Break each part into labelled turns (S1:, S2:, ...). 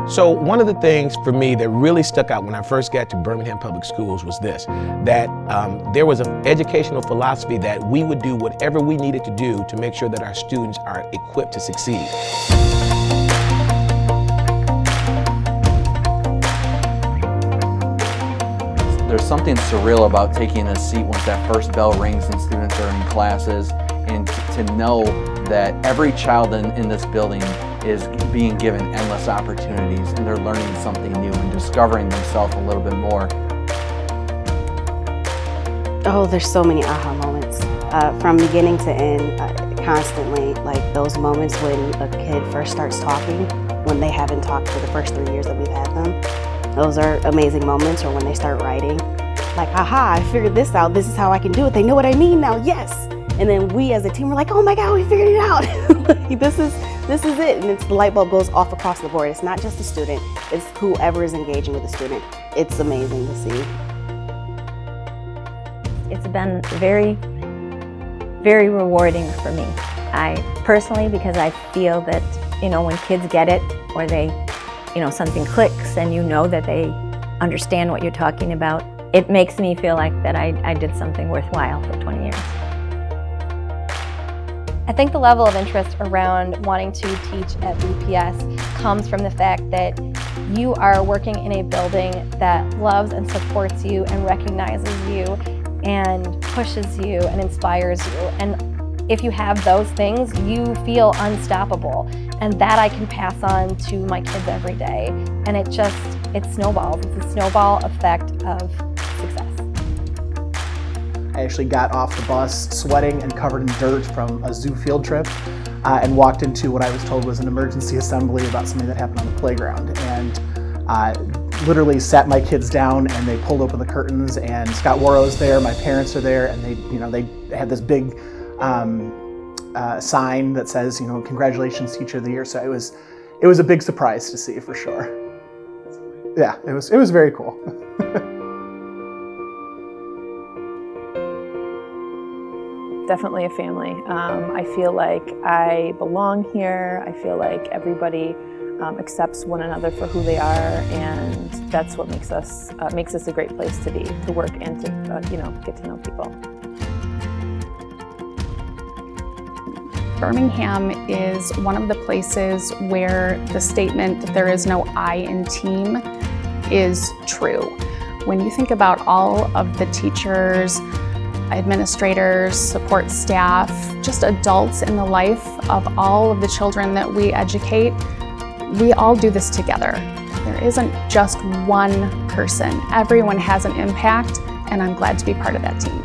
S1: So one of the things for me that really stuck out when I first got to Birmingham Public Schools was this, that there was an educational philosophy that we would do whatever we needed to do to make sure that our students are equipped to succeed.
S2: There's something surreal about taking a seat once that first bell rings and students are in classes, and to know that every child in this building is being given endless opportunities and they're learning something new and discovering themselves a little bit more.
S3: Oh, there's so many aha moments. From beginning to end, constantly, like those moments when a kid first starts talking, when they haven't talked for the first 3 years that we've had them. Those are amazing moments, or when they start writing. Like, aha, I figured this out, this is how I can do it, they know what I mean now, yes! And then we as a team were like, oh my God, we figured it out! Like, this is it, and the light bulb goes off across the board. It's not just the student, it's whoever is engaging with the student. It's amazing to see.
S4: It's been very, very rewarding for me. I personally, because I feel that, when kids get it, or they, something clicks and that they understand what you're talking about, it makes me feel like that I did something worthwhile for 20 years.
S5: I think the level of interest around wanting to teach at BPS comes from the fact that you are working in a building that loves and supports you and recognizes you and pushes you and inspires you. And if you have those things, you feel unstoppable. And that I can pass on to my kids every day. And it snowballs. It's a snowball effect of success.
S6: I actually got off the bus sweating and covered in dirt from a zoo field trip and walked into what I was told was an emergency assembly about something that happened on the playground. And literally sat my kids down and they pulled open the curtains, and Scott Warrow's there, my parents are there, and they had this big sign that says, congratulations, Teacher of the Year. So it was a big surprise to see, for sure. Yeah, it was very cool.
S7: Definitely a family. I feel like I belong here. I feel like everybody accepts one another for who they are, and that's what makes us a great place to be, to work and to get to know people.
S8: Birmingham is one of the places where the statement that there is no I in team is true. When you think about all of the teachers, administrators, support staff, just adults in the life of all of the children that we educate, we all do this together. There isn't just one person. Everyone has an impact, and I'm glad to be part of that team.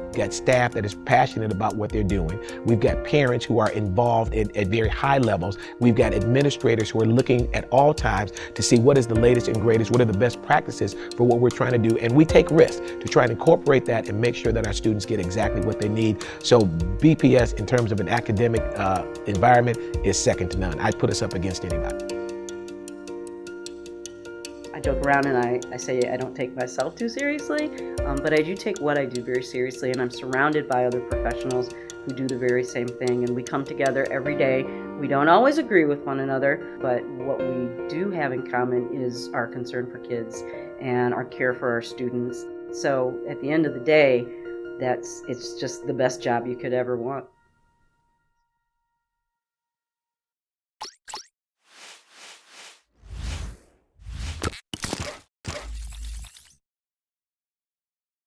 S1: We've got staff that is passionate about what they're doing. We've got parents who are involved at very high levels. We've got administrators who are looking at all times to see what is the latest and greatest, what are the best practices for what we're trying to do. And we take risks to try and incorporate that and make sure that our students get exactly what they need. So BPS, in terms of an academic environment, is second to none. I'd put us up against anybody.
S9: I joke around and I say I don't take myself too seriously, but I do take what I do very seriously, and I'm surrounded by other professionals who do the very same thing, and we come together every day. We don't always agree with one another, but what we do have in common is our concern for kids and our care for our students. So at the end of the day, it's just the best job you could ever want.